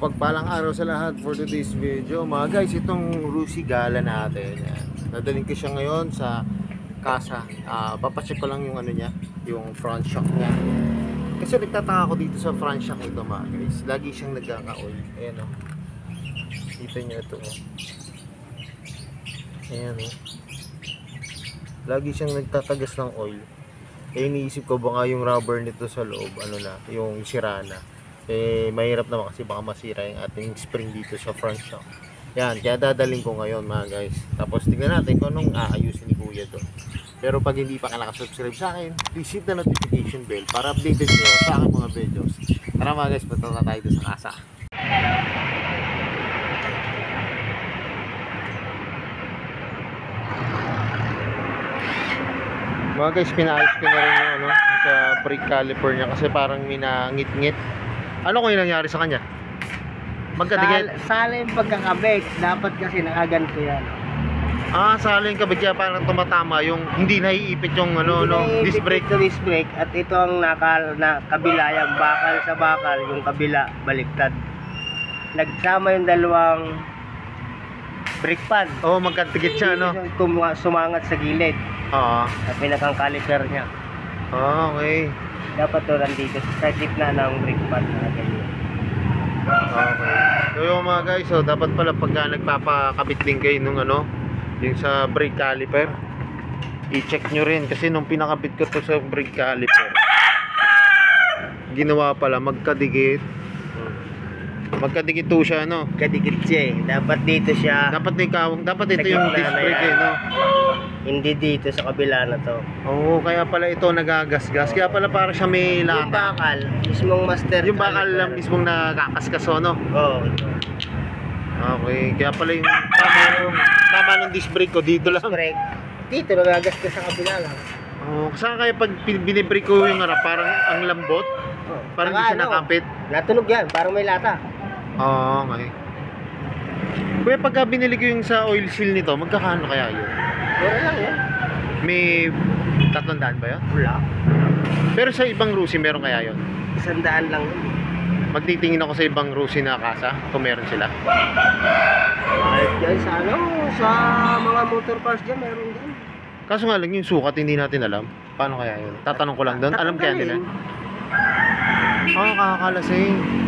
Mapagpalang araw sa lahat for today's video. Mga guys, itong Rusi Gala natin. Nadaling ko siya ngayon sa kasa. Papacheck ko lang yung ano niya, yung front shock niya. Kasi nagtataka ako dito sa front shock ito mga guys. Lagi siyang nagkaka-oil. Ayan o. Kita nyo ito o. Ayan o. Lagi siyang nagtatagas ng oil. Iniisip ko baka yung rubber nito sa loob, ano na, yung sira na. Mahirap naman kasi baka masira yung ating spring dito sa front shock. Yan, kaya dadaling ko ngayon mga guys. Tapos tingnan natin kung anong aayusin ni Kuya doon. Pero pag hindi pa ka nakasubscribe sa akin, please hit the notification bell para updated nyo sa aking mga videos. Tara mga guys, punta na tayo doon sa kasa. Mga guys, pinaayos ko na rin yung ano, sa brake caliper niya kasi parang minangit-ngit. Ano kung yung nangyari sa kanya? Magkadigit? Sala yung pagkakabit. Dapat kasi nakaganto yan. Sala yung kabit kaya parang tumatama yung hindi naiipit yung ano, disc brake. Ito disc brake at ito ang kabila, yung bakal sa bakal, yung kabila baliktad. Nagsama yung dalawang brake pad. Oo, magkadigit siya, no? Sumangat sa gilid. Oo. At pinakang caliper niya. Okay. Dapat to nandito sa gitna ng brake pad na ganyan. Okay. So yung mga guys, so dapat pala pagka nagpapakabit din kayo nung ano, yung sa brake caliper, i-check nyo rin kasi nung pinakabit ko to sa brake caliper, ginawa pala magkadikit. Magkadikit to siya, no? Kadikit siya eh. Dapat dito siya. Dapat ito yung disc brake eh, no? Hindi dito sa kabila na to. Oo, kaya pala ito nagagasgas. Kaya pala para siya may lata. Yung bakal, mismong master. Yung bakal lang mismong nakakaskaso, no? Oo. Okay, kaya pala yung tama ng disc brake ko dito lang. Brake. Dito nagagasgas sa kabila lang. Oh, saan kaya pag binibrake ko yung harap, parang ang lambot? Parang hindi siya nakapit? Natunog yan, parang may lata. Oo, okay. Kuya, pagka binili ko yung sa oil seal nito, magkakano kaya yun? Mura lang yan. May 300 ba yun? Wala. Pero sa ibang Rusi, meron kaya yun? 100 lang yun. Magtitingin ako sa ibang Rusi na kasa, kung meron sila. Kahit dyan sa sa mga motor parts dyan, meron dyan. Kaso nga lang yung sukat, hindi natin alam. Paano kaya yun? Tatanong ko lang doon. Alam kaya nila? Kakakalasing.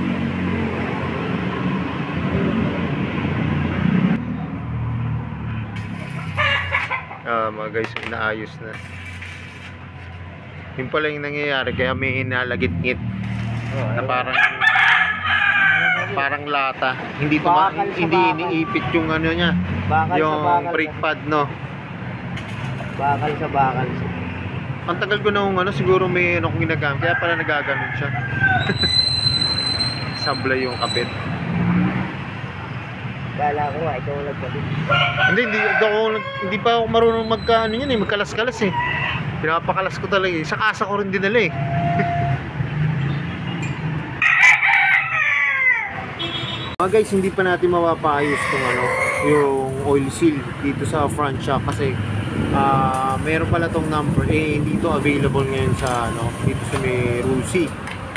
Mga guys, inaayos na. Yung pala yung nangyayari, kaya may inalagit-ngit na parang lata. Hindi iniipit yung ano niya, yung brake pad, no? Bakal sa bakal. Ang tagal ko na ano, siguro may ano kong ginagamit, kaya pala nagaganon siya. Sablay yung kapit. Kala ko nga, ikaw nagkabit. Hindi pa ako marunong magka, ano yun eh, magkalas-kalas eh. Pinapakalas ko talaga eh. Sa kasa ko rin dinala eh. Mga guys, hindi pa natin mapapaayos itong ano, yung oil seal dito sa front shock kasi meron pala tong number hindi ito available ngayon sa ano, dito sa may Rusi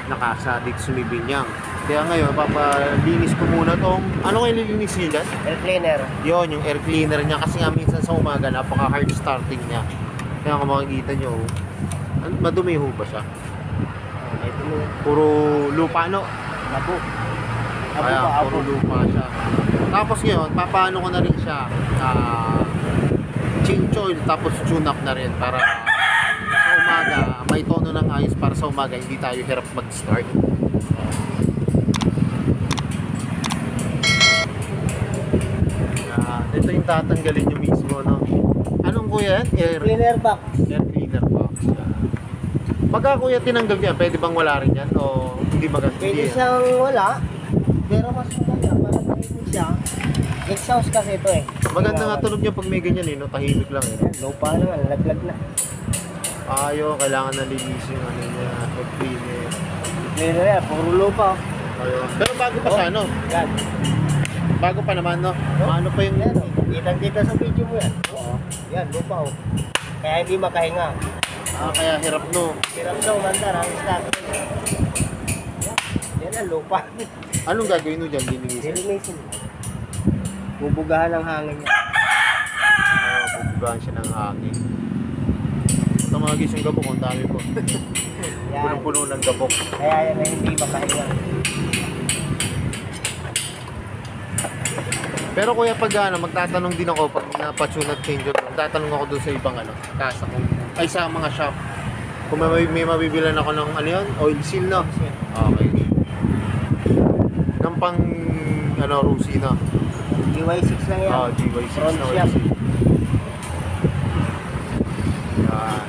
na kasa dito sa may Binyang. Kaya ngayon papalinis ko muna tong ano kayo lilinis niya dyan? Air cleaner. Yun, yung air cleaner niya kasi nga minsan sa umaga napaka hard starting niya. Kaya kung makikita nyo madumi ho ba siya? Puro lupa, no? Abo. Kaya puro lupa siya. Tapos ngayon papaano ko na rin siya change oil tapos tune up na rin para sa umaga may tono ng ayos para sa umaga hindi tayo hirap mag-start. Ito yung tatanggalin nyo mismo, no? Anong kuya yan? Air cleaner box. Air cleaner box. Pagka kuya tinanggal yan, pwede bang wala rin yan? O hindi maganda? Pwede siyang wala. Pero mas maganda para tahimik siya. Exhaust kasi ito eh. Maganda nga tunog niya pag may ganyan eh, no? Tahimik lang eh. Lupa naman, laglag na. Ayo, kailangan na linisin yung ano niya, air cleaner. Cleaner yan, puro lupa. Ayun. Pero bago pa sa ano? Yan. Bago pa naman, no? Ano pa yung... Yan, kitang-kita sa video mo yan. Oo. Yan, lupa oh. Kaya hindi makahinga. Kaya hirap, no? Hirap daw, mandar, ang start. Yan ang lupa. Anong gagawin mo dyan? Linisin? Lilinisin. Bubugahan ng hangin niya. Bubugahan siya ng hangin. Ito mga guys, yung gabok, ang dami po. Yan. Punong-puno ng gabok. Kaya yan ay hindi makahinga. Pero kuya, pag magtatanong din ako pag na-patune at change oil, magtatanong ako doon sa ibang kasa kung ay sa mga shop. Kung may mabibilan ako ng oil seal na. Okay. Ng pang Rusi na. GY6 lang yan. GY6 Front na oil shop. seal. Yan.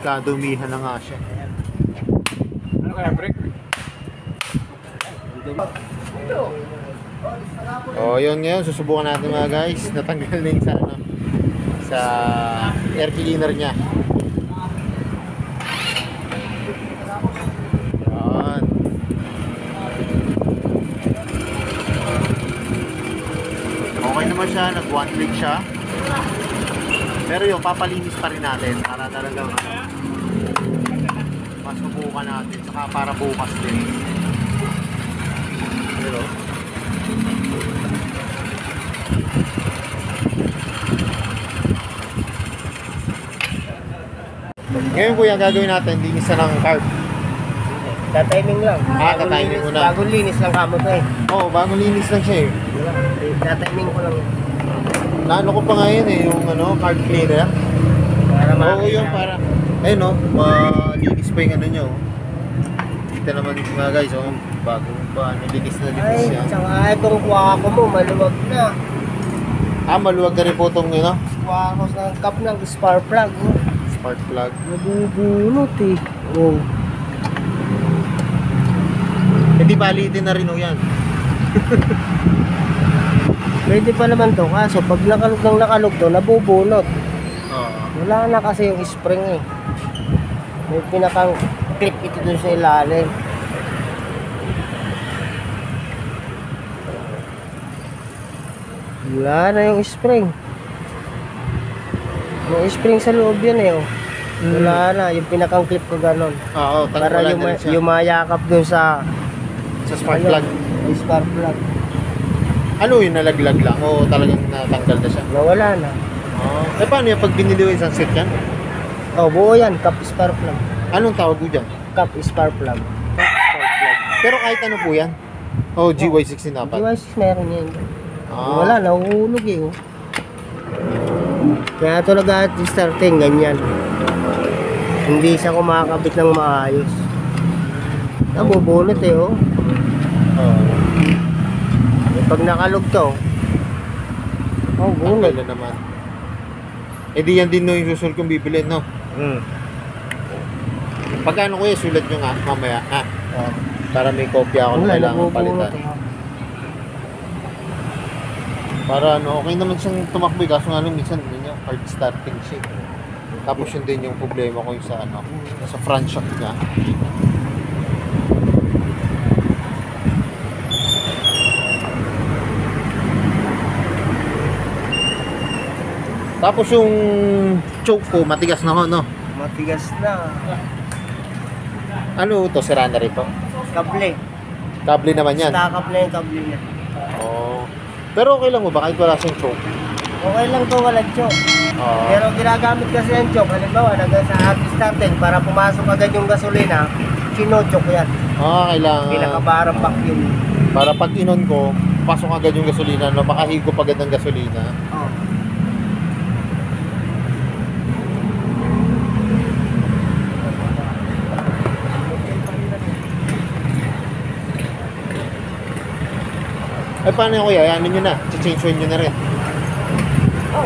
Ikadumihan na nga siya. Ano kaya, break? Yun ngayon, susubukan natin mga guys. Natanggal na yung sa air cleaner niya. Yan. Okay naman siya, nag one click siya. Pero yung papalinis pa rin natin para talagang masubukan natin, saka para bukas din. Pero ngayon kuya, gagawin natin, linis na ng carb. Tatiming lang. Tatiming mo na. Bagong linis lang kamo to eh. Oo, bagong linis lang siya eh. Tatiming ko lang. Naano ko pa nga yun eh, yung carb cleaner. Para Oo, yung para, ayun malinis pa yung nyo. Kita naman mga guys, bago pa, linis na linis Ay, yan. tsaka itong kuha ko mo, maluwag na. Maluwag na rin po itong Kuha ko sa cup ng spark plug. spark plug. Nabubunot eh. Oh. Hindi palitin na rin yan. Pwede pa naman to, kaso pag nakalog to, nabubunot. Oo. Wala na kasi yung spring eh. May pinakang clip ito dun sa ilalim. Wala na yung spring. May spring sa loob yan eh. Oh. Wala na, yung pinakang clip ko ganon. Oo, Para wala na rin siya. yumayakap dun sa Sa spark plug. Yung spark plug. Ano yung nalaglag lang o talagang natanggal na siya? Nawala na. Paano yung pag binili yung isang set yan? Oh, buo yan, cup spark plug. Anong tawag mo dyan? Cup spark plug. Spark plug. Pero kahit ano po yan? GY16 dapat. GY6 meron yan. Ah. Wala, nahuhulog eh. Oh. Kaya ito nag-starting, ganyan. Hindi siya kumakabit ng maayos. Nabubunot eh, oh. Pag nakalog to, bunot. Tanggal na naman. Di yan din yung susunod kong bibilin, no? Pagkano kuya, sulat nyo nga mamaya, ha? Para may kopya ako na kailangan palitan. Para okay naman siyang tumakbo, kaso nga lang minsan hard starting siya. Tapos yun din yung problema ko yung sa front shock niya. Tapos yung choke ko, matigas na ho, no? Matigas na. Ano to, sira na rin to? Kable. Kable naman yan. Stakap na yung kable niya. Pero okay lang mo ba kahit wala siyang choke? Okay lang to, walang choke. Pero ginagamit kasi yung choke. Halimbawa, sa hot starting, para pumasok agad yung gasolina, chino-choke yan. Kailangan. Pinakabarang vacuum. Para pag inon ko, pasok agad yung gasolina, makahigop agad ng gasolina. Ay, paano yung kuya? Ano nyo na? Change oil nyo na rin. Ito.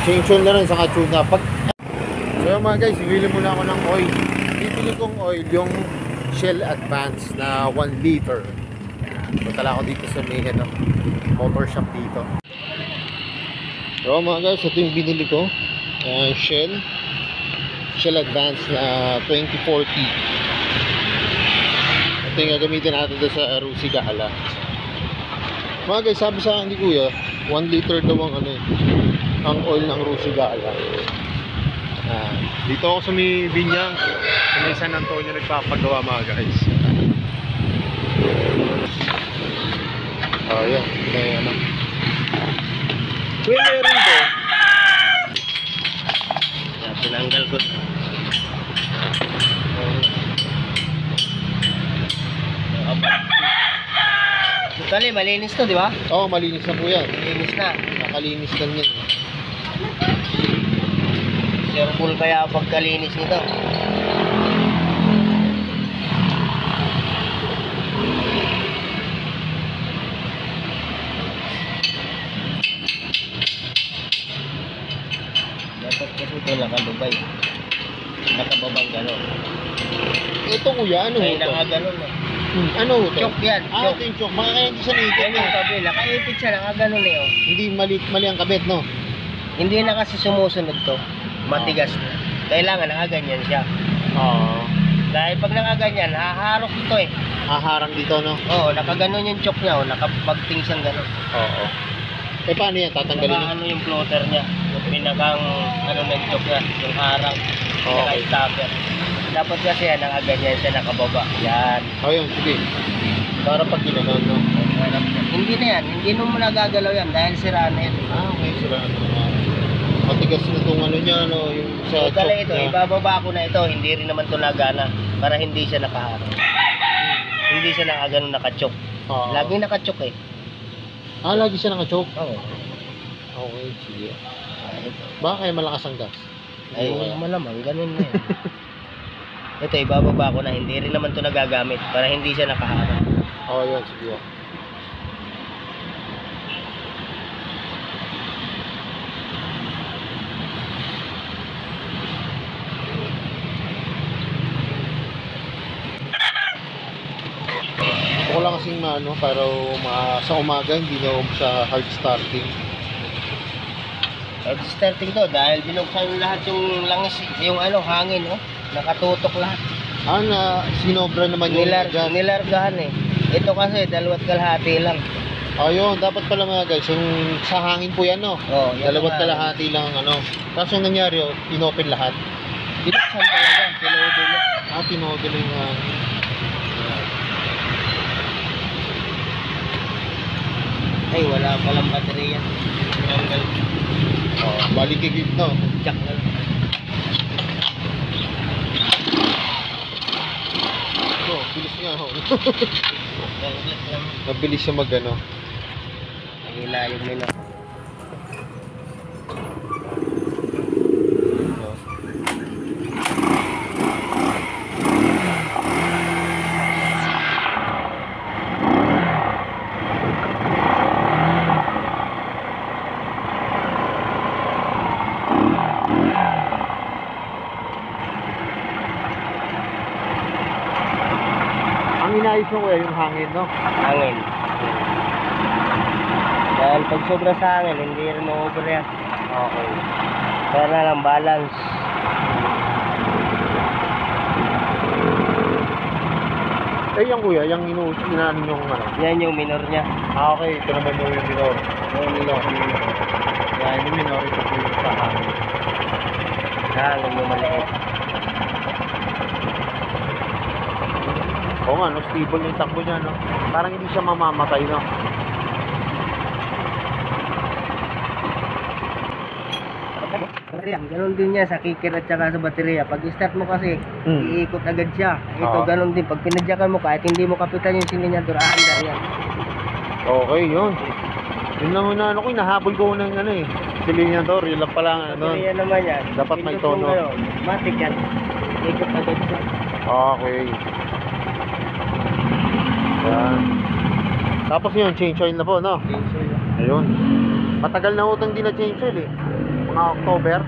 Change oil na rin sa tune-up. So yun mga guys, bibili muna ako ng oil. Bibili kong oil, yung Shell Advance na 1 liter. Punta ako dito sa may motor shop dito. So mga guys, ito yung binili ko. Shell Advance na 2040. Ito yung gagamitin natin doon sa Rusi Gahala. Mga guys, sabi sa akin ni Kuya, 1 liter daw ang ang oil ng Rusigala. Dito ako sa may Binyang, sa may San Antonio nagpapagawa mga guys. Yan. May ano. Kuya, meron to. Yan, tinanggal ko. Kali, malinis to, di ba? Oo, malinis na po yan. Malinis na. Nakalinis lang yan. Serbol kaya pagkalinis nito. Dapat kasi ito nakalubay. Nakababang gano'n. Ito kuya, ano Ay, ito? nakaganon eh. Ano ito? Chok yan, chok. Ito yung chok. Baka kaya hindi siya naikot Yan yung kabila. Nakaipit siya, nakaganon eh. Oh. Hindi mali ang kabit, no? Hindi na kasi sumusunod to. Matigas na. Kailangan nakaganyan siya. Oo. Dahil pag nakaganyan, haharok ito eh. Haharang dito, no? Oo, nakaganon yung chok niya. Oh. Nakapagting siyang ganon. Oo. Paano yan? Tatanggalin Naka niya? ano yung floater niya. Yung pinakang ano ng chok niya. Yung harang. Okay. Pinaka-stopper. Dapat kasi yan, nakaganyan siya, nakababa. Yan. Ayun, sige. Para pag ginanon, no? Hindi na yan. Hindi mo nagagalaw yan dahil sira na yan. Okay, sila ano. Matigas na itong ano niya, no? Yung sa So, dala chok ito, niya. ibababa ko na ito. Hindi rin naman ito nagana. Para hindi siya nakaharang. Hindi siya nakagano nakachok. Oo. Lagi nakachok eh. Lagi siya nakachok? Oo. Okay, sige. Baka kaya malakas ang gas? Ay, Hindi ko kaya. malamang, ganun na yan. Ito, ibababa ko na. Hindi rin naman ito nagagamit. Para hindi siya nakaharang. Oo, yun, sige. Gusto ko lang kasing ano, para sa umaga hindi na siya hard starting. At starting to, dahil binuksan lahat yung langis, yung ano, hangin, oh. Nakatutok lahat. Sinobra naman yung gas. Nilargahan eh. Ito kasi, 2.5 lang. Ayun, dapat pala mga guys, yung sa hangin po yan, no? Oh, yan 2.5 lang ang ano. Tapos yung nangyari, inopen lahat. Binuksan talaga, pinudo niya. Tinodo lang yung hangin. Ay, wala palang baterya. Tinanggal. Balikigit, no? Jack na lang. Bilis nga, ho. Tinanggal lang. Mabilis siya mag-ano. Nagila yung nila. Ang inayos mo kuya, yung hangin, no? Hangin. Dahil pag sobra sa hangin, hindi rin ma-over yan. Okay. Kaya na lang balance. Yung kuya, yung inaan yung ano. Yan yung minor niya. Okay, ito naman yung minor. Yung minor. Yan, yung minor, ito po yung sa hangin. Hangin yung maliit. Oo nga, no, stable yung takbo niya, no? Parang hindi siya mamamatay, no? Ganon din niya sa kicker at saka sa baterya. Pag start mo kasi, Hmm. iikot agad siya. Ito, Oo. ganon din. Pag pinadyakan mo, kahit hindi mo kapitan yung silinyador, aandar yan. Okay, yun. Yun lang una, ano ko, nahabol ko ng ano eh. Silinyador, yun lang pala, ano. Baterya naman yan. Dapat may Pindot mo tono. ganon, matik yan. Ikot agad siya. Okay. Yan. Tapos yun, change oil na po, no? Ayun. Matagal na utang din na change oil eh. Mga October.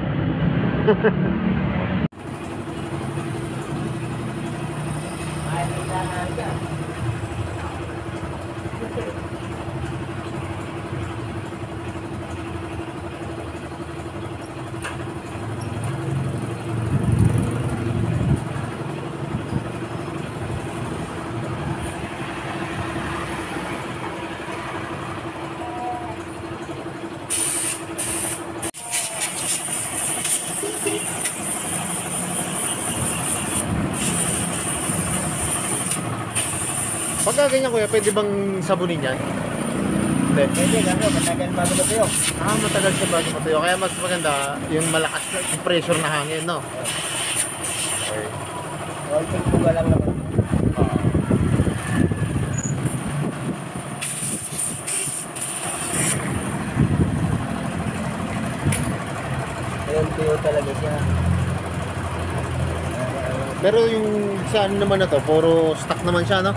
Pagka ganyan kuya, pwede bang sabunin yan? Hindi. Pwede kasi matagal bago matuyo. Matagal siya bago matuyo. Kaya mas maganda yung malakas na yung pressure na hangin, no? Okay. Konting buga lang naman. Ayun, tuyo talaga siya. Pero yung sa ano naman na to, puro stock naman siya, no?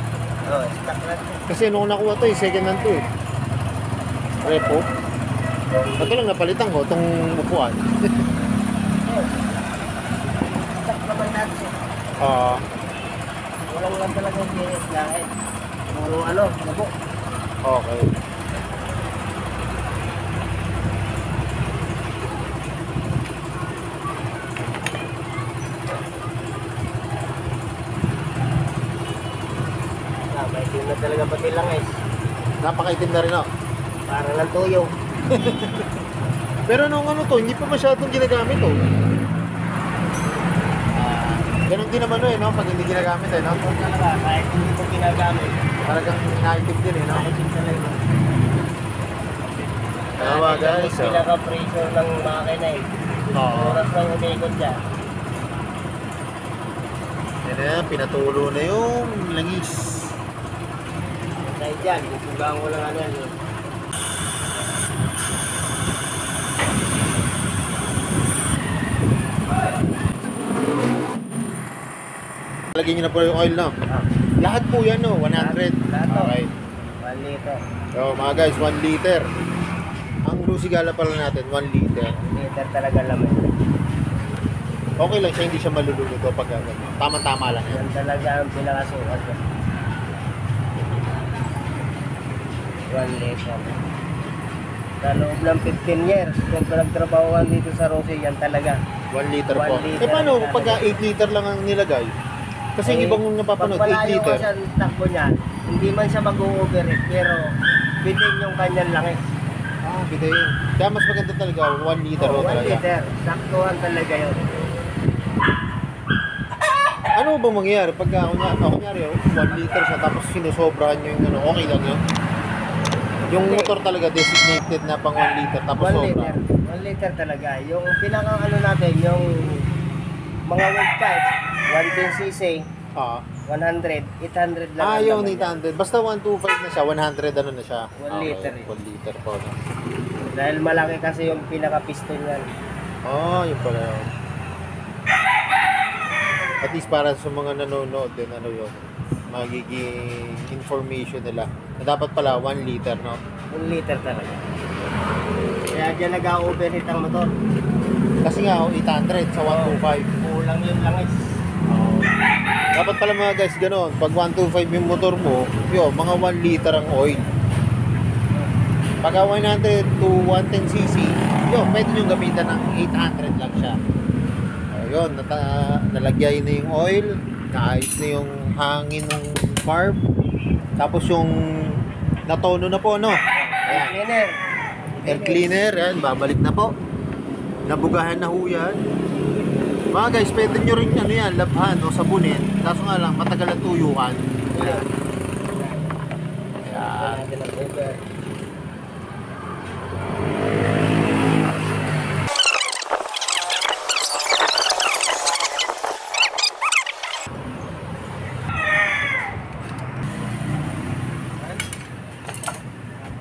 Oh, stock lang. Kasi nung nakuha to, second hand to eh. Repo. Ito lang napalitan ko, itong upuan. Stock naman natin. Walang lang talaga yung bilis lahat. Puro ano, labo. Okay. May team na talaga pati lang eh. Napakaitim na rin, no? Parang lang tuyo. Pero nung ano to, hindi pa masyadong ginagamit to. Ganun din naman no, pag hindi ginagamit no? Ito talaga, kahit hindi ko ginagamit. Talagang naitim din no? Naitim talaga. Tama guys. Yung pinaka-pressure ng makina eh. Oo. Oras lang umikot siya. Yan na, pinatulo na yung langis. Dahil dyan, bubugaan ko lang ano yan. Lagyan nyo na po yung oil no? Lahat po yan no, 100. Lahat to. Okay. 1 liter. So mga guys, 1 liter. Ang Lusigala pala natin, 1 liter. 1 liter talaga laman. Okay lang siya, hindi siya maluluto pag gano'n. Tama-tama lang yan. Yan talaga ang pinakasukat niya. 1 liter. Sa loob ng 15 years, kung nagtrabahoan dito sa Rosie, yan talaga. 1 liter po. 1 liter Paano talaga. pag 8 liter lang ang nilagay? Kasi yung ibang napapanood, 8 pag malayo liter. ka siya ng takbo niya, hindi man siya mag-overheat, pero bitin yung kanyang langis. Bitayin. Kaya mas maganda talaga, 1 liter Oh, 1 talaga. liter. Saktuhan talaga yun. Ano ba mangyayari pagka kunyari 1 liter siya tapos sinusobrahan nyo yung ano, okay lang yun? Yung Hindi. motor talaga designated na pang 1 liter tapos 1 sobra. liter. 1 liter talaga. Yung pinakang ano natin, yung mga wave pipe, 110cc, 100, 800 lang. ang Yung laman 800. niya. Basta 125 na siya, 100 ano na siya. 1 liter eh. 1 liter po. No? Dahil malaki kasi yung pinaka-piston yan. Yun pala yun. At least para sa mga nanonood din, ano yun, magiging information nila. Na dapat pala 1 liter, no? 1 liter talaga. Kaya dyan nag-overheat ang motor. Kasi nga, 800 sa 125. Kulang yung langis. Dapat pala mga guys, gano'n. Pag 125 yung motor mo, yun, mga 1 liter ang oil. Pagka 100 to 110cc, yun, pwede nyo gamitan ng 800 lang siya. Yun, nalagyan na yung oil, naayos na yung hangin ng carb, tapos yung natono na po, no? Air cleaner. Air cleaner, yan, babalik na po. Nabugahan na ho yan. Mga guys, pwede nyo rin ano yan, labhan o sabunin. Kaso nga lang, matagal ang tuyuan. Ayan. Natin ang paper.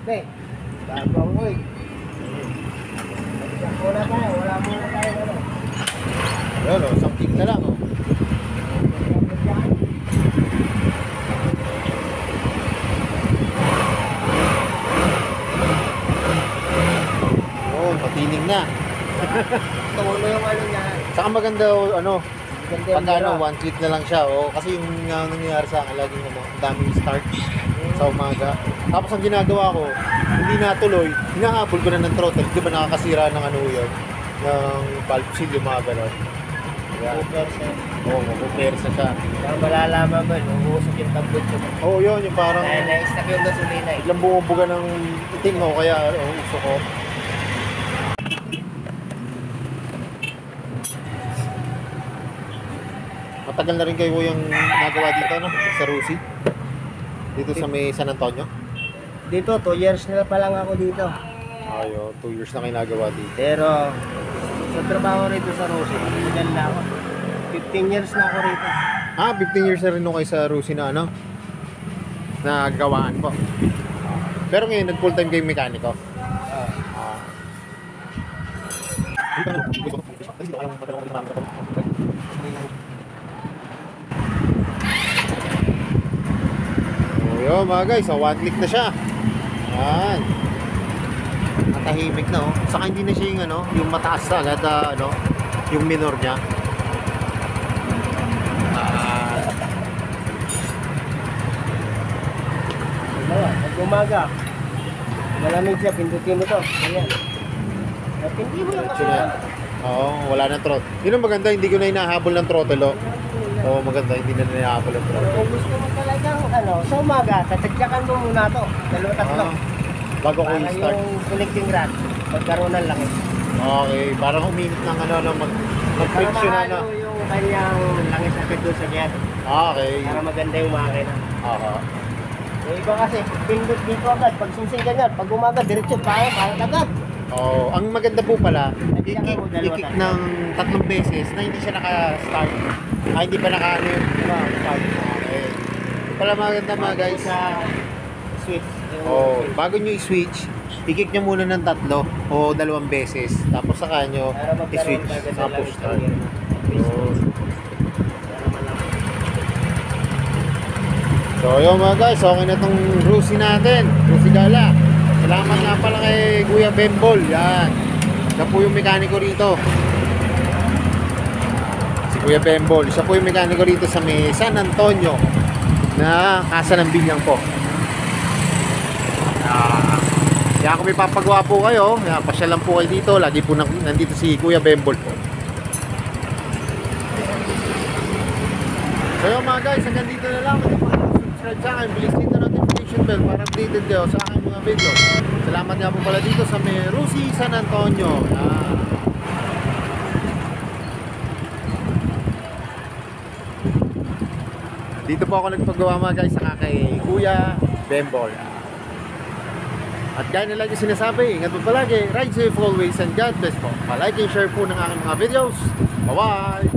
Hey, bago ang oil. Wala tayo, wala muna tayo ano. Yun, something na lang. Patining na. Tulo yung ano niya. Saka maganda, ano, Ganda yung pag ano, mura. 1 click na lang siya. Kasi yung nangyayari sa akin, laging ano, ang daming start sa umaga. Tapos ang ginagawa ko, hindi natuloy, hinahabol ko na ng throttle. Di ba nakakasira ng ano yun? Ng valve seal, yung mga gano'n. Yeah. 2%. Oo, mapupersa siya. Kaya malalaman mo, uusok yung tabbot ko. Oo, yun, yung parang Dahil na-stack yung gasolina eh. ilang bumubuga ng itim o kaya uso ko. Matagal na rin kayo yung nagawa dito, no? Sa Rusi. Dito sa may San Antonio? Dito, 2 years na pa lang ako dito. Ayo, 2 years na kinagawa dito. Pero, sa trabaho rito sa Rosie, matagal na ako. 15 years na ako rito. 15 years na rin nung kayo sa Rusi na ano? Nagawaan po. Pero ngayon, nag full time kayo mekaniko. Yo mga guys, so 1 click na siya. Yan. Matahimik na oh. Saka hindi na siya yung ano, yung mataas na agad ano, yung minor niya. Pag umaga, malamig siya, pindutin mo to. Ayan. Hindi mo lang kasi. Oo, wala nang throttle. Yun ang maganda, hindi ko na hinahabol ng throttle oh. Oo, maganda, hindi na hinahabol ng throttle. Kung gusto mo talagang sa umaga, tatagyakan mo muna to. 2-3. Bago ko Para i-start. yung connecting rod, magkaroon ng langit. Okay, parang uminit ng ano, Para mag-friction na. mahalo yung kanyang langit agad doon sa kyan. Okay. Para maganda yung makina. Aha. Yung iba kasi, pindot dito agad. Pag sunsing ganyan, pag umaga, diretso tayo, parang agad. Oh, ang maganda po pala, Nagkaka mo, dalawa i-kick tayo. ng 3 beses na hindi siya naka-start. Hindi pa naka-ano yung start. Okay. Yung pala maganda mga guys. Sa switch. Oh, bago nyo i-switch, i-kick nyo muna ng 3 o 2 beses. Tapos saka nyo Para magkaroon i-switch agad sa ng push langit. start. Yun. Para malaman. So yun mga guys, okay na tong Rusi natin. Rusi Gala. Salamat nga pala kay Kuya Bembol. Yan. Siya po yung mekaniko rito. Si Kuya Bembol. Siya po yung mekaniko rito sa may San Antonio na Casa ng Binyang po. Kaya kung may papagawa po kayo, pasyal lang po kayo dito. Lagi po nandito si Kuya Bembol po. So yun mga guys, hanggang dito na lang. Subscribe sa akin, please hit the notification bell para updated kayo sa aking mga video. Salamat nga po pala dito sa may Rusi San Antonio. Dito po ako nagpagawa mga guys sa kay Kuya Bembol. At gaya na lagi sinasabi, ingat po palagi, ride safe always and God bless po. Pa-like and share po ng aking mga videos. Bye-bye!